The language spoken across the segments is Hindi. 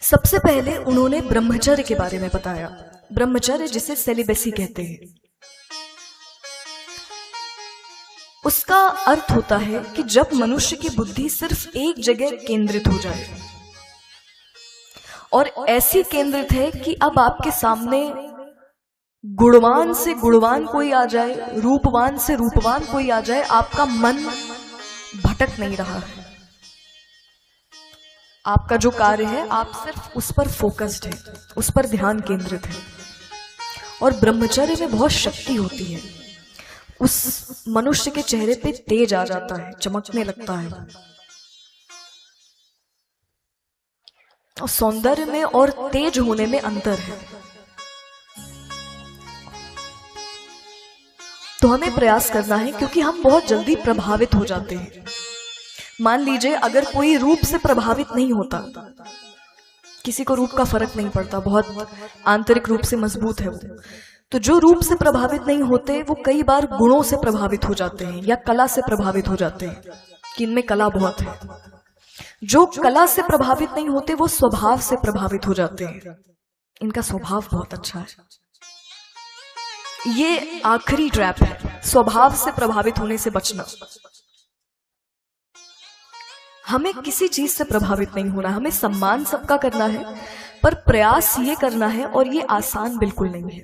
सबसे पहले उन्होंने ब्रह्मचर्य के बारे में बताया। ब्रह्मचर्य जिसे सेलिबेसी कहते हैं, उसका अर्थ होता है कि जब मनुष्य की बुद्धि सिर्फ एक जगह केंद्रित हो जाए, और ऐसी केंद्रित है कि अब आपके सामने गुणवान से गुणवान कोई आ जाए, रूपवान से रूपवान कोई आ जाए, आपका मन भटक नहीं रहा है। आपका जो कार्य है आप सिर्फ उस पर फोकस्ड है, उस पर ध्यान केंद्रित है। और ब्रह्मचर्य में बहुत शक्ति होती है, उस मनुष्य के चेहरे पे तेज आ जाता है, चमकने लगता है। और सौंदर्य में और तेज होने में अंतर है। तो हमें प्रयास करना है, क्योंकि हम बहुत जल्दी प्रभावित हो जाते हैं। मान लीजिए अगर कोई रूप से प्रभावित नहीं होता, किसी को रूप का फर्क नहीं पड़ता, बहुत आंतरिक रूप से मजबूत है वो, तो जो रूप से प्रभावित नहीं होते वो कई बार गुणों से प्रभावित हो जाते हैं या कला से प्रभावित हो जाते हैं कि इनमें कला बहुत है। जो कला से प्रभावित नहीं होते वो स्वभाव से प्रभावित हो जाते हैं, इनका स्वभाव बहुत अच्छा है। ये आखिरी ट्रैप है, स्वभाव से प्रभावित होने से बचना। हमें किसी चीज से प्रभावित नहीं होना, हमें सम्मान सबका करना है, पर प्रयास ये करना है, और ये आसान बिल्कुल नहीं है,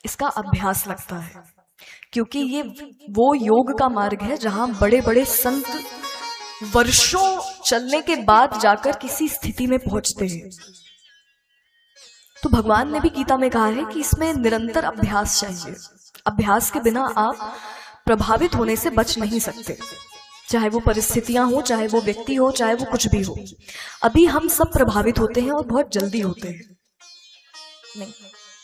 इसका अभ्यास लगता है। क्योंकि ये वो योग का मार्ग है जहां बड़े बड़े संत वर्षों चलने के बाद जाकर किसी स्थिति में पहुंचते हैं। तो भगवान ने भी गीता में कहा है कि इसमें निरंतर अभ्यास चाहिए। अभ्यास के बिना आप प्रभावित होने से बच नहीं सकते, चाहे वो परिस्थितियां हो, चाहे वो व्यक्ति हो, चाहे वो कुछ भी हो। अभी हम सब प्रभावित होते हैं और बहुत जल्दी होते हैं। नहीं,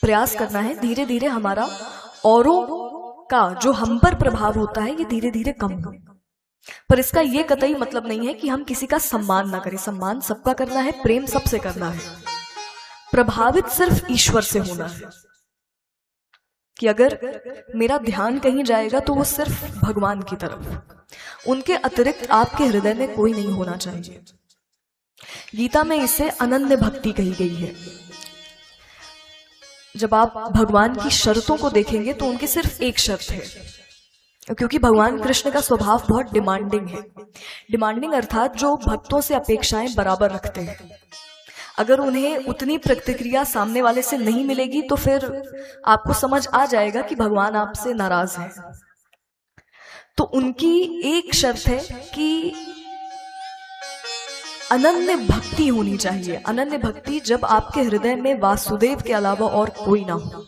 प्रयास करना है, धीरे धीरे हमारा औरों का जो हम पर प्रभाव होता है ये धीरे धीरे कम हो। पर इसका ये कतई मतलब नहीं है कि हम किसी का सम्मान ना करें। सम्मान सबका करना है, प्रेम सबसे करना है। प्रभावित सिर्फ ईश्वर से होना है, कि अगर मेरा ध्यान कहीं जाएगा तो वो सिर्फ भगवान की तरफ, उनके अतिरिक्त आपके हृदय में कोई नहीं होना चाहिए। गीता में इसे अनन्य भक्ति कही गई है। जब आप भगवान की शर्तों को देखेंगे तो उनकी सिर्फ एक शर्त है, क्योंकि भगवान कृष्ण का स्वभाव बहुत डिमांडिंग है। डिमांडिंग अर्थात जो भक्तों से अपेक्षाएं बराबर रखते हैं। अगर उन्हें उतनी प्रतिक्रिया सामने वाले से नहीं मिलेगी तो फिर आपको समझ आ जाएगा कि भगवान आपसे नाराज हैं। तो उनकी एक शर्त है कि अनन्य भक्ति होनी चाहिए। अनन्य भक्ति जब आपके हृदय में वासुदेव के अलावा और कोई ना हो।